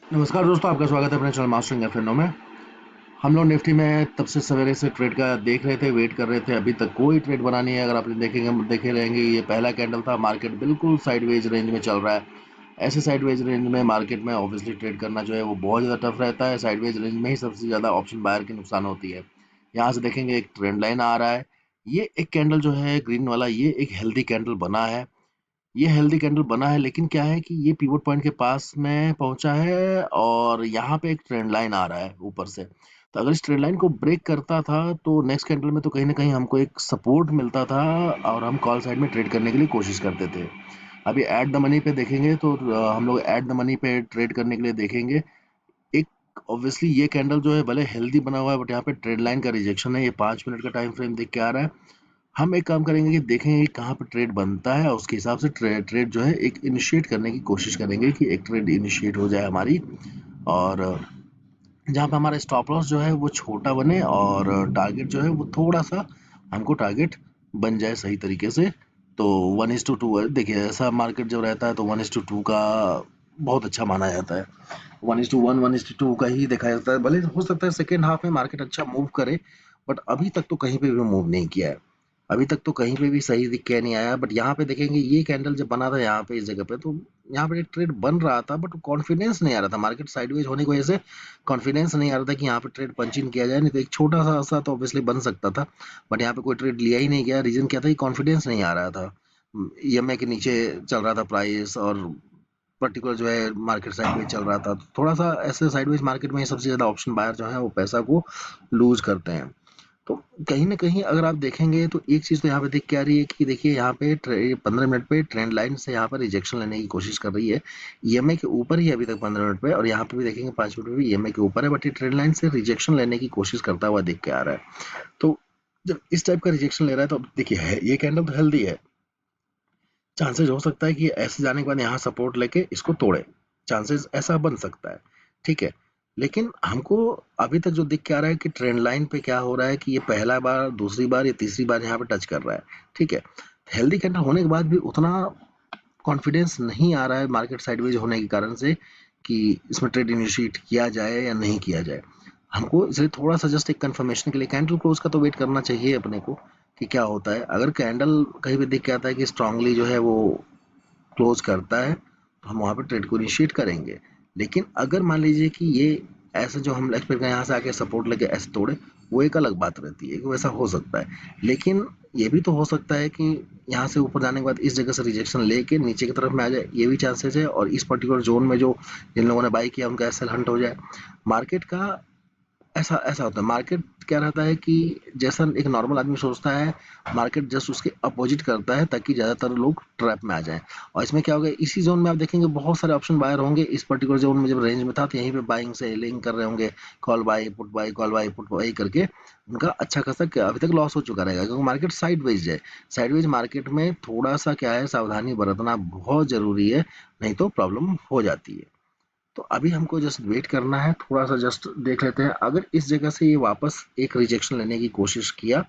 नमस्कार दोस्तों, आपका स्वागत है अपने चैनल मास्टरिंग एफ में। हम लोग निफ्टी में तब से सवेरे से ट्रेड का देख रहे थे, वेट कर रहे थे। अभी तक कोई ट्रेड बना नहीं है। अगर आप देखे रहेंगे, ये पहला कैंडल था। मार्केट बिल्कुल साइडवेज रेंज में चल रहा है। ऐसे साइडवेज रेंज में मार्केट में ऑब्वियसली ट्रेड करना जो है वो बहुत ज़्यादा टफ रहता है। साइडवेज रेंज में ही सबसे ज़्यादा ऑप्शन बायर की नुकसान होती है। यहाँ से देखेंगे एक ट्रेंड लाइन आ रहा है। ये एक कैंडल जो है ग्रीन वाला, ये एक हेल्दी कैंडल बना है। ये हेल्दी कैंडल बना है, लेकिन क्या है कि ये पिवट पॉइंट के पास में पहुंचा है और यहाँ पे एक ट्रेंड लाइन आ रहा है ऊपर से। तो अगर इस ट्रेंड लाइन को ब्रेक करता था तो नेक्स्ट कैंडल में तो कहीं ना कहीं हमको एक सपोर्ट मिलता था और हम कॉल साइड में ट्रेड करने के लिए कोशिश करते थे। अभी एट द मनी पे देखेंगे तो हम लोग एट द मनी पे ट्रेड करने के लिए देखेंगे। एक ऑब्वियसली ये कैंडल जो है भले हेल्दी बना हुआ है, बट यहाँ पे ट्रेड लाइन का रिजेक्शन है। ये 5 मिनट का टाइम फ्रेम देख के आ रहा है। हम एक काम करेंगे कि देखेंगे कि कहाँ पे ट्रेड बनता है और उसके हिसाब से ट्रेड जो है एक इनिशिएट करने की कोशिश करेंगे कि एक ट्रेड इनिशिएट हो जाए हमारी। और जहाँ पे हमारा स्टॉप लॉस जो है वो छोटा बने और टारगेट जो है वो थोड़ा सा हमको टारगेट बन जाए सही तरीके से। तो 1:2 देखिए, ऐसा मार्केट जब रहता है तो 1:2 का बहुत अच्छा माना जाता है। 1:1 1:2 का ही देखा जाता है। भले हो सकता है सेकेंड हाफ में मार्केट अच्छा मूव करे, बट अभी तक तो कहीं पे भी मूव नहीं किया है। अभी तक तो कहीं पे भी सही दिख के नहीं आया। बट यहाँ पे देखेंगे ये कैंडल जब बना था यहाँ पे इस जगह पे, तो यहाँ पे एक ट्रेड बन रहा था, बट कॉन्फिडेंस नहीं आ रहा था। मार्केट साइडवेज होने की वजह से कॉन्फिडेंस नहीं आ रहा था कि यहाँ पे ट्रेड पंच इन किया जाए। नहीं तो एक छोटा सा सा तो ऑब्वियसली बन सकता था, बट यहाँ पे कोई ट्रेड लिया ही नहीं गया। रीजन क्या था कि कॉन्फिडेंस नहीं आ रहा था। ईएमए के नीचे चल रहा था प्राइस, और पर्टिकुलर जो है मार्केट साइडवेज चल रहा था। तो थोड़ा सा ऐसे साइडवेज मार्केट में सबसे ज्यादा ऑप्शन बायर जो है वो पैसा को लूज करते हैं। तो कहीं न कहीं अगर आप देखेंगे तो एक चीज़ तो यहाँ पे दिख के आ रही है कि देखिए यहाँ पे 15 मिनट पे ट्रेंड लाइन से यहाँ पर रिजेक्शन लेने की कोशिश कर रही है। ईएमए के ऊपर ही अभी तक 15 मिनट पे, और यहाँ पे भी देखेंगे 5 मिनट में भी ईएमए के ऊपर है, बट ये ट्रेंड लाइन से रिजेक्शन लेने की कोशिश करता हुआ दिख के आ रहा है। तो जब इस टाइप का रिजेक्शन ले रहा है तो अब देखिए है ये कैंडल तो हेल्दी है। चांसेस हो सकता है कि ऐसे जाने के बाद यहाँ सपोर्ट लेके इसको तोड़े। चांसेस ऐसा बन सकता है, ठीक है। लेकिन हमको अभी तक जो दिख के आ रहा है कि ट्रेंड लाइन पे क्या हो रहा है कि ये पहला बार, दूसरी बार या तीसरी बार यहाँ पे टच कर रहा है, ठीक है। हेल्दी कैंडल होने के बाद भी उतना कॉन्फिडेंस नहीं आ रहा है मार्केट साइडवेज होने के कारण से कि इसमें ट्रेड इनिशिएट किया जाए या नहीं किया जाए। हमको इसलिए थोड़ा सा जस्ट एक कंफर्मेशन के लिए कैंडल क्लोज का तो वेट करना चाहिए अपने को कि क्या होता है। अगर कैंडल कहीं भी दिख के आता है कि स्ट्रांगली जो है वो क्लोज करता है तो हम वहाँ पे ट्रेड को इनिशिएट करेंगे। लेकिन अगर मान लीजिए कि ये ऐसे जो हम एक्सपेक्ट करें यहाँ से आके सपोर्ट लेके ऐसे तोड़े, वो एक अलग बात रहती है कि वैसा हो सकता है। लेकिन ये भी तो हो सकता है कि यहाँ से ऊपर जाने के बाद इस जगह से रिजेक्शन लेके नीचे की तरफ में आ जाए, ये भी चांसेस है। और इस पर्टिकुलर जोन में जो जिन लोगों ने बाई किया उनका एसएल हंट हो जाए। मार्केट का ऐसा ऐसा होता है। मार्केट क्या रहता है कि जैसा एक नॉर्मल आदमी सोचता है, मार्केट जस्ट उसके अपोजिट करता है ताकि ज़्यादातर लोग ट्रैप में आ जाएं। और इसमें क्या होगा, इसी जोन में आप देखेंगे बहुत सारे ऑप्शन बायर होंगे। इस पर्टिकुलर जोन में जब रेंज में था तो यहीं पे बाइंग से लिंक कर रहे होंगे, call by put by, call by put by करके उनका अच्छा खासा अभी तक लॉस हो चुका रहेगा, क्योंकि मार्केट साइडवेज है। साइडवेज मार्केट में थोड़ा सा क्या है, सावधानी बरतना बहुत ज़रूरी है, नहीं तो प्रॉब्लम हो जाती है। तो अभी हमको जस्ट वेट करना है, थोड़ा सा जस्ट देख लेते हैं। अगर इस जगह से ये वापस एक रिजेक्शन लेने की कोशिश किया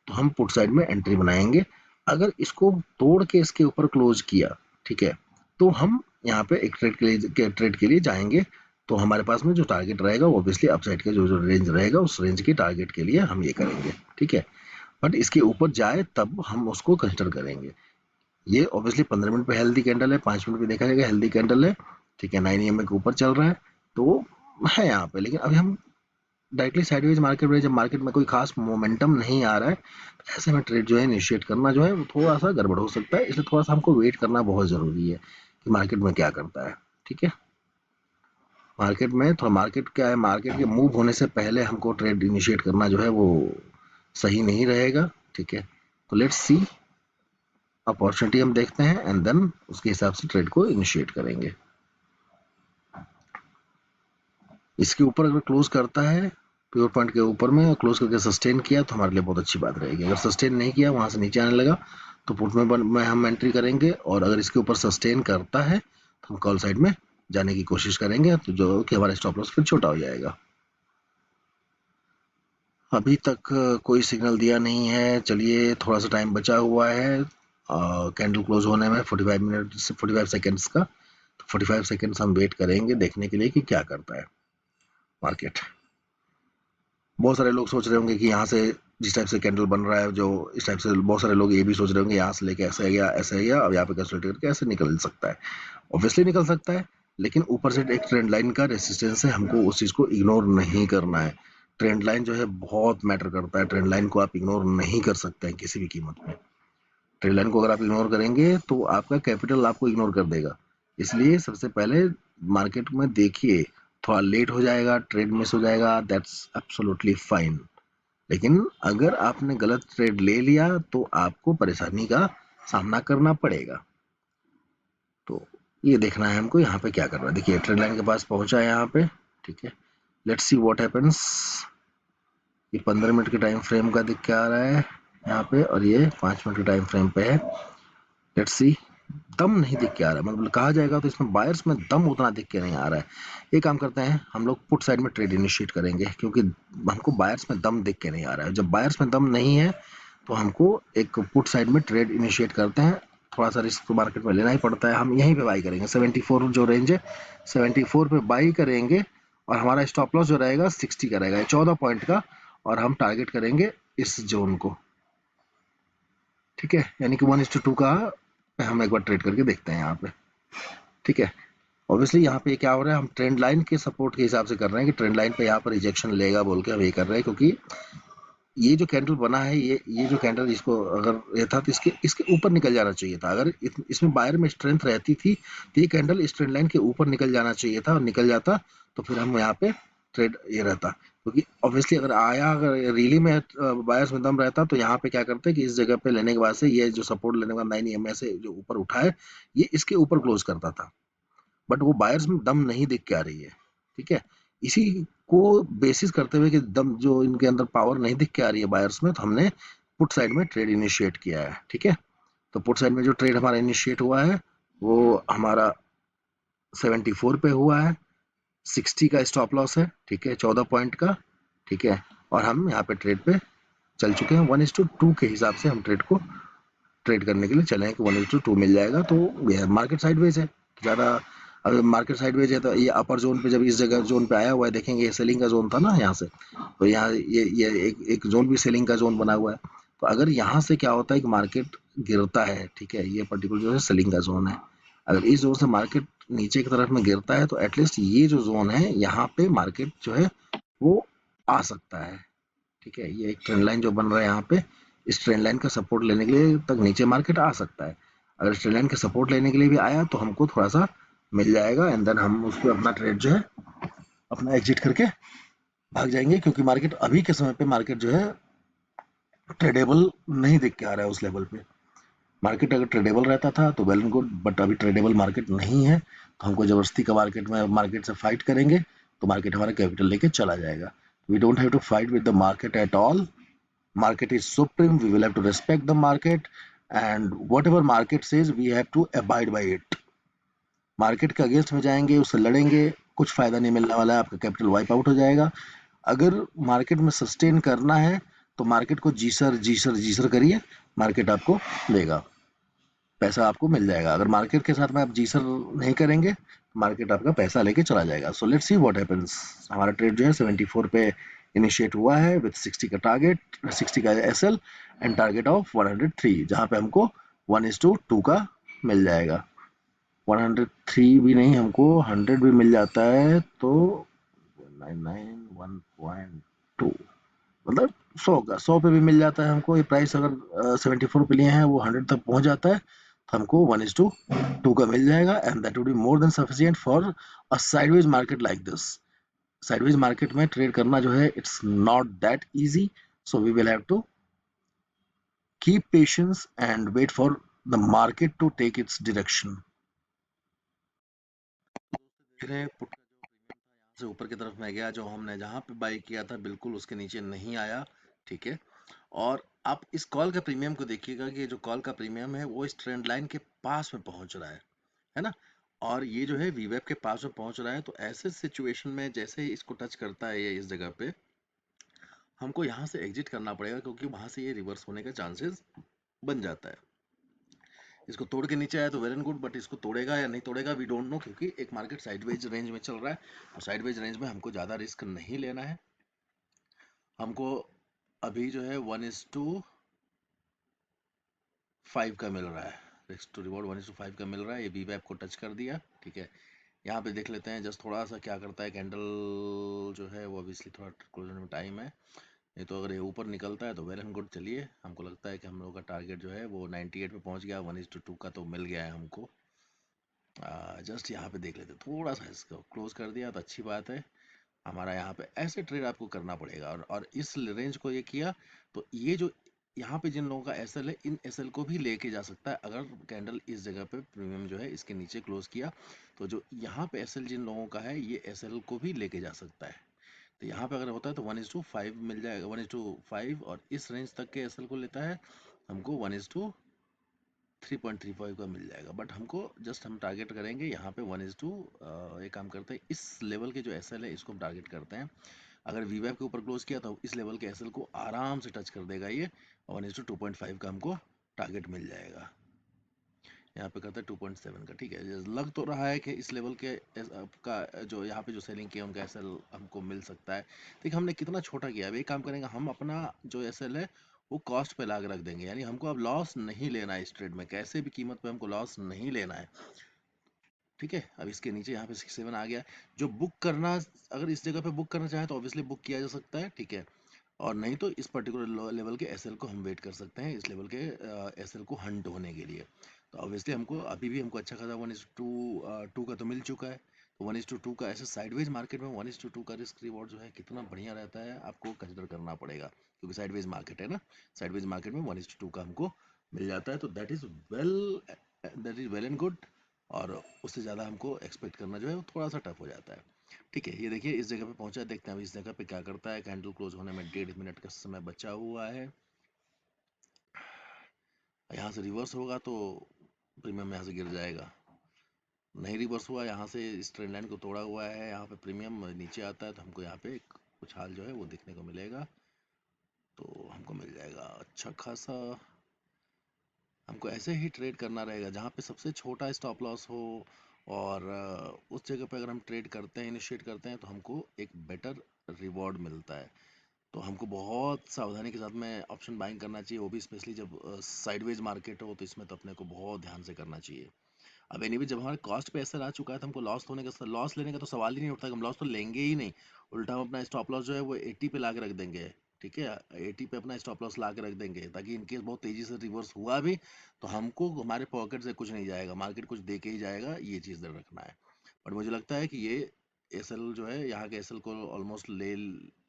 तो हम पुट साइड में एंट्री बनाएंगे। अगर इसको तोड़ के इसके ऊपर क्लोज किया, ठीक है, तो हम यहाँ पे एक ट्रेड के लिए जाएंगे। तो हमारे पास में जो टारगेट रहेगा वो ऑब्वियसली अपसाइड का जो जो रेंज रहेगा उस रेंज के टारगेट के लिए हम ये करेंगे, ठीक है। बट इसके ऊपर जाए तब हम उसको कंसिडर करेंगे। ये ऑब्वियसली 15 मिनट पे हेल्दी कैंडल है, 5 मिनट पे देखा जाएगा हेल्दी कैंडल है, ठीक है। 9 EMA के ऊपर चल रहा है तो है यहाँ पे। लेकिन अभी हम डायरेक्टली साइडवेज मार्केट में, जब मार्केट में कोई खास मोमेंटम नहीं आ रहा है, तो ऐसे में ट्रेड जो है इनिशिएट करना जो है वो थोड़ा सा गड़बड़ हो सकता है। इसलिए थोड़ा सा हमको वेट करना बहुत ज़रूरी है कि मार्केट में क्या करता है, ठीक है। मार्केट में थोड़ा, मार्केट क्या है, मार्केट के मूव होने से पहले हमको ट्रेड इनिशिएट करना जो है वो सही नहीं रहेगा, ठीक है। तो लेट्स सी, अपॉर्चुनिटी हम देखते हैं एंड देन उसके हिसाब से ट्रेड को इनिशिएट करेंगे। इसके ऊपर अगर क्लोज करता है प्योर पॉइंट के ऊपर में और क्लोज करके सस्टेन किया तो हमारे लिए बहुत अच्छी बात रहेगी। अगर सस्टेन नहीं किया, वहां से नीचे आने लगा, तो पुट में हम एंट्री करेंगे। और अगर इसके ऊपर सस्टेन करता है तो हम कॉल साइड में जाने की कोशिश करेंगे, तो जो कि हमारा स्टॉप लॉस फिर छोटा हो जाएगा। अभी तक कोई सिग्नल दिया नहीं है। चलिए, थोड़ा सा टाइम बचा हुआ है कैंडल क्लोज होने में, 45 मिनट से 45 सेकेंड्स का। 45 सेकेंड्स हम वेट करेंगे देखने के लिए कि क्या करता है मार्केट। बहुत सारे लोग सोच रहे होंगे कि यहाँ से जिस टाइप से कैंडल बन रहा है, जो इस टाइप से, बहुत सारे लोग ये भी सोच रहे होंगे यहाँ से लेके ऐसे गया ऐसे गया, अब यहाँ पे कंसोलिडेट करके ऐसे निकल सकता है। ऑब्वियसली निकल सकता है, लेकिन ऊपर से एक ट्रेंड लाइन का रेसिस्टेंस है, हमको उस चीज़ को इग्नोर नहीं करना है। ट्रेंड लाइन जो है बहुत मैटर करता है, ट्रेंड लाइन को आप इग्नोर नहीं कर सकते हैं किसी भी कीमत में। ट्रेंड लाइन को अगर आप इग्नोर करेंगे तो आपका कैपिटल आपको इग्नोर कर देगा। इसलिए सबसे पहले मार्केट में देखिए, थोड़ा लेट हो जाएगा, ट्रेड मिस हो जाएगा, दैट्स एब्सोल्युटली फाइन। लेकिन अगर आपने गलत ट्रेड ले लिया तो आपको परेशानी का सामना करना पड़ेगा। तो ये देखना है हमको यहाँ पे क्या करना है। देखिए ट्रेड लाइन के पास पहुंचा है यहाँ पे, ठीक है। Let's see what happens. ये 15 मिनट के टाइम फ्रेम का दिख के आ रहा है यहाँ पे, और ये 5 मिनट के टाइम फ्रेम पे है। लेट्स सी, दम नहीं दिख के आ रहा है, मतलब कहा जाएगा तो इसमें बायर्स में दम उतना दिख के नहीं आ रहा है। एक काम करते हैं, हम लोग पुट साइड में ट्रेड इनिशिएट करेंगे, क्योंकि हमको बायर्स में दम दिख के नहीं आ रहा है। जब बायर्स में दम नहीं है तो हमको एक पुट साइड में ट्रेड इनिशिएट करते हैं। थोड़ा सा रिस्क तो मार्केट में लेना ही पड़ता है। हम यहीं पे बाई करेंगे, 74 जो रेंज है 74 पे बाई करेंगे, और हमारा स्टॉप लॉस जो रहेगा 60 का रहेगा, 14 पॉइंट का, और हम टारगेट करेंगे इस जोन को, ठीक है। यानी कि 1:2 का हम एक बार ट्रेड करके देखते हैं यहाँ पे, ठीक है। ऑब्वियसली यहाँ पे क्या हो रहा है, हम ट्रेंड लाइन के सपोर्ट के हिसाब से कर रहे हैं कि ट्रेंड लाइन पे यहाँ पर रिजेक्शन लेगा बोल के हम ये कर रहे हैं, क्योंकि ये जो कैंडल बना है, ये जो कैंडल, इसको अगर ये था तो इसके इसके ऊपर निकल जाना चाहिए था। अगर इसमें बायर में स्ट्रेंथ रहती थी तो ये कैंडल इस ट्रेंड लाइन के ऊपर निकल जाना चाहिए था, और निकल जाता तो फिर हम यहाँ पे ट्रेड ये रहता। क्योंकि ऑब्वियसली अगर आया, अगर रियली में बायर्स में दम रहता तो यहाँ पे क्या करते कि इस जगह पे लेने के बाद से ये जो सपोर्ट लेने के बाद 9 EMA से जो ऊपर उठा है, ये इसके ऊपर क्लोज करता था। बट वो बायर्स में दम नहीं दिख के आ रही है, ठीक है। इसी को बेसिस करते हुए कि दम जो इनके अंदर पावर नहीं दिख के आ रही है बायर्स में, तो हमने पुट साइड में ट्रेड इनिशिएट किया है, ठीक है। तो पुट साइड में जो ट्रेड हमारा इनिशिएट हुआ है वो हमारा 74 पे हुआ है, 60 का स्टॉप लॉस है, ठीक है, 14 पॉइंट का, ठीक है। और हम यहाँ पे ट्रेड पे चल चुके हैं, 1:2 के हिसाब से हम ट्रेड को ट्रेड करने के लिए चले हैं कि 1:2 मिल जाएगा। तो मार्केट साइडवेज है ज़्यादा। अगर मार्केट साइडवेज है तो ये अपर जोन पे, जब इस जगह जोन पे आया हुआ है, देखेंगे ये सेलिंग का जोन था ना यहाँ से, तो यहाँ ये एक जोन भी सेलिंग का जोन बना हुआ है। तो अगर यहाँ से क्या होता है कि मार्केट गिरता है, ठीक है, ये पर्टिकुलर जो है सेलिंग का जोन है। अगर इस जोन से मार्केट नीचे की तरफ में गिरता है तो एटलीस्ट ये जो जोन है यहाँ पे मार्केट जो है वो आ सकता है, ठीक है। ये एक ट्रेंड लाइन जो बन रहा है यहाँ पे, इस ट्रेंड लाइन का सपोर्ट लेने के लिए तक नीचे मार्केट आ सकता है। अगर इस ट्रेंड लाइन का सपोर्ट लेने के लिए भी आया तो हमको थोड़ा सा मिल जाएगा, एंड देन हम उस पर अपना ट्रेड जो है अपना एग्जिट करके भाग जाएंगे, क्योंकि मार्केट अभी के समय पे मार्केट जो है ट्रेडेबल नहीं दिख के आ रहा है उस लेवल पे। मार्केट अगर ट्रेडेबल रहता था तो वेल एंड गुड, बट अभी ट्रेडेबल मार्केट नहीं है, तो हमको जबरदस्ती का मार्केट से फाइट करेंगे तो मार्केट हमारा कैपिटल लेके चला जाएगा। We don't have to fight with the market at all. Market is supreme, we will have to respect the market, and whatever market says we have to abide by it. Market के against में जाएंगे, उससे लड़ेंगे, कुछ फायदा नहीं मिलने वाला है, आपका कैपिटल वाइप आउट हो जाएगा। अगर मार्केट में सस्टेन करना है तो मार्केट को जी सर जी सर जी सर करिए, मार्केट आपको देगा, पैसा आपको मिल जाएगा। अगर मार्केट के साथ में आप जी सर नहीं करेंगे तो मार्केट आपका पैसा लेके चला जाएगा। So let's see what happens. हमारा ट्रेड जो है 74 पे इनिशिएट हुआ है विद 60 का टारगेट, 60 का एसएल, एंड टारगेट ऑफ 103, जहां पे हमको 1:2 का मिल जाएगा। 103 भी नहीं, हमको 100 भी मिल जाता है तो 199 1.2, मतलब 100 पे भी मिल जाता है हमको। ये प्राइस अगर 74 पे लिए हैं, वो 100 तक पहुंच जाता है तो हमको 1:2 का मिल जाएगा, and that would be more than sufficient for a sideways market like this. Sideways market में ट्रेड करना जो है, it's not that easy, so we will have to keep patience and wait for the market to take its direction. देख रहे हैं put का जो premium था यहाँ से ऊपर की तरफ में गया, जो हमने जहाँ पे बाई किया था बिल्कुल उसके नीचे नहीं आया, ठीक है। और आप इस कॉल का प्रीमियम को देखिएगा कि जो कॉल का प्रीमियम है वो इस ट्रेंड लाइन के पास में पहुंच रहा है ना। और ये जो है वीवेब के पास में पहुंच रहा है, तो ऐसे सिचुएशन में जैसे ही इसको टच करता है ये इस जगह पे, हमको यहाँ से एग्जिट करना पड़ेगा, क्योंकि वहां से ये रिवर्स होने का चांसेस बन जाता है। इसको तोड़ के नीचे आया तो वेल एंड गुड, बट इसको तोड़ेगा या नहीं तोड़ेगा वी डोंट नो, क्योंकि एक मार्केट साइडवेज रेंज में चल रहा है और साइडवेज रेंज में हमको ज़्यादा रिस्क नहीं लेना है। हमको अभी जो है 1:5 का मिल रहा है, रिस्क टू रिवॉर्ड 1:5 का मिल रहा है। ये बी वैप को टच कर दिया, ठीक है। यहाँ पे देख लेते हैं जस्ट थोड़ा सा क्या करता है कैंडल जो है वो, ऑब्वियसली थोड़ा क्लोज होने में टाइम है, नहीं तो अगर ये ऊपर निकलता है तो वेल एंड गुड। चलिए, हमको लगता है कि हम लोग का टारगेट जो है वो 98 पे पहुंच गया, 1:2 का तो मिल गया है हमको। जस्ट यहाँ पे देख लेते हैं, थोड़ा सा इसको क्लोज कर दिया तो अच्छी बात है। हमारा यहाँ पे ऐसे ट्रेड आपको करना पड़ेगा, और इस रेंज को ये किया तो ये जो यहाँ पे जिन लोगों का एसएल है, इन एसएल को भी लेके जा सकता है। अगर कैंडल इस जगह पे प्रीमियम जो है इसके नीचे क्लोज किया तो जो यहाँ पे एसएल जिन लोगों का है ये एसएल को भी लेके जा सकता है। तो यहाँ पे अगर होता है तो 1:5 मिल जाएगा, 1:5, और इस रेंज तक के एसएल को लेता है हमको 1:3.35 का मिल जाएगा। बट हमको जस्ट हम टारगेट करेंगे यहाँ पे 1:2। एक काम करते हैं, इस लेवल के जो एसएल है इसको हम टारगेट करते हैं। अगर वीवैप के ऊपर क्लोज किया तो इस लेवल के एसएल को आराम से टच कर देगा ये, 1:2.5 का हमको टारगेट मिल जाएगा। यहाँ पे करते हैं 2.7 का, ठीक है। लग तो रहा है कि इस लेवल के का जो यहाँ पे जो सेलिंग किया उनका एसएल हमको मिल सकता है। देखिए हमने कितना छोटा किया। अब एक काम करेंगे, हम अपना जो एसएल है वो कॉस्ट पे ला के रख देंगे, यानी हमको अब लॉस नहीं लेना है इस ट्रेड में, कैसे भी कीमत पे हमको लॉस नहीं लेना है, ठीक है। अब इसके नीचे यहाँ पे 67 आ गया। जो बुक करना, अगर इस जगह पे बुक करना चाहे तो ऑब्वियसली बुक किया जा सकता है, ठीक है। और नहीं तो इस पर्टिकुलर लेवल के एसएल को हम वेट कर सकते हैं, इस लेवल के एसएल को हंट होने के लिए। तो ऑब्वियसली हमको अभी भी हमको अच्छा खासा 1:2 का तो मिल चुका है। तो 1:2 का ऐसे साइडवेज मार्केट में 1:2 का रिस्क रिवॉर्ड जो है कितना बढ़िया रहता है, आपको कंसिडर करना पड़ेगा, क्योंकि साइडवेज मार्केट है ना। साइडवेज मार्केट में 1:2 का हमको मिल जाता है, तो that is well and good. और उससे ज़्यादा हमको एक्सपेक्ट करना जो है वो थोड़ा सा टफ हो जाता है, ठीक है। ये देखिए इस जगह पे पहुंचा, देखते हैं अब इस जगह पे क्या करता है। कैंडल क्लोज होने में 1.5 मिनट का समय बचा हुआ है। यहाँ से रिवर्स होगा तो प्रीमियम यहाँ से गिर जाएगा, नहीं रिवर्स हुआ, यहाँ से इस ट्रेंड लाइन को तोड़ा हुआ है, यहाँ पे प्रीमियम नीचे आता है तो हमको यहाँ पे एक उछाल जो है वो देखने को मिलेगा। तो हमको मिल जाएगा अच्छा खासा। हमको ऐसे ही ट्रेड करना रहेगा जहाँ पे सबसे छोटा स्टॉप लॉस हो, और उस जगह पे अगर हम ट्रेड करते हैं, इनिशिएट करते हैं, तो हमको एक बेटर रिवॉर्ड मिलता है। तो हमको बहुत सावधानी के साथ में ऑप्शन बाइंग करना चाहिए, वो भी स्पेशली जब साइडवेज मार्केट हो, तो इसमें तो अपने को बहुत ध्यान से करना चाहिए। अब एनीवे जब हमारे कॉस्ट पे ऐसा आ चुका है तो हमको लॉस लेने का तो सवाल ही नहीं उठता कि हम लॉस तो लेंगे ही नहीं। उल्टा हम अपना स्टॉप लॉस जो है वो 80 पे ला के रख देंगे, ठीक है। 80 पे अपना स्टॉप लॉस ला के रख देंगे, ताकि इनकेस बहुत तेजी से रिवर्स हुआ भी तो हमको हमारे पॉकेट से कुछ नहीं जाएगा, मार्केट कुछ दे के ही जाएगा, ये चीज़ ध्यान रखना है। बट मुझे लगता है कि ये एसएल जो है यहाँ के एसएल को ऑलमोस्ट ले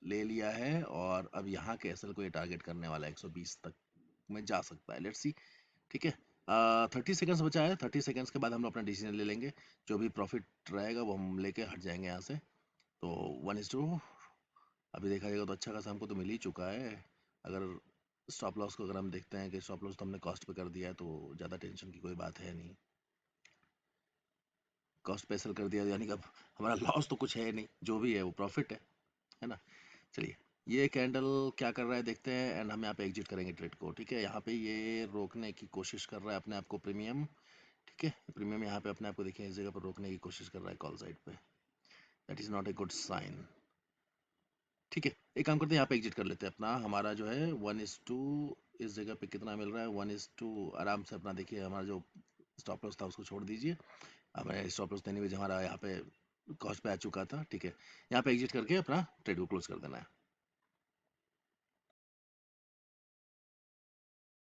ले लिया है, और अब यहाँ के एसएल को ये टारगेट करने वाला है, 120 तक में जा सकता है। लेट्स सी, ठीक है। 30 सेकेंड्स बचा है, 30 सेकेंड्स के बाद हम लोग अपना डिसीजन ले लेंगे। जो भी प्रॉफिट रहेगा वो हम लेके हट जाएंगे यहाँ से। तो 1:2 अभी देखा जाएगा तो अच्छा खासा हमको तो मिल ही चुका है। अगर स्टॉप लॉस को अगर हम देखते हैं कि स्टॉप लॉस तो हमने कॉस्ट पे कर दिया है, तो ज़्यादा टेंशन की कोई बात है नहीं। कॉस्ट पे सेल कर दिया यानी कि अब हमारा लॉस तो कुछ है नहीं, जो भी है वो प्रॉफिट है ना। चलिए, ये कैंडल क्या कर रहा है देखते हैं, एंड हम यहाँ पे एग्जिट करेंगे ट्रेड को, ठीक है। यहाँ पे ये रोकने की कोशिश कर रहा है अपने आप को प्रीमियम, ठीक है। प्रीमियम यहाँ पे अपने आप को देखिए इस जगह पर रोकने की कोशिश कर रहा है कॉल साइड पे, that is not a good sign, ठीक है। एक काम करते हैं, यहाँ पे एग्जिट कर लेते हैं अपना। हमारा जो है 1:2 इस जगह पे कितना मिल रहा है, 1:2 आराम से अपना देखिए। हमारा जो स्टॉप लॉस था उसको छोड़ दीजिए, हमें स्टॉप लॉस देने में हमारा यहाँ पे कॉस्ट पे आ चुका था, ठीक है। यहाँ पे एग्जिट करके अपना ट्रेड को क्लोज कर देना है।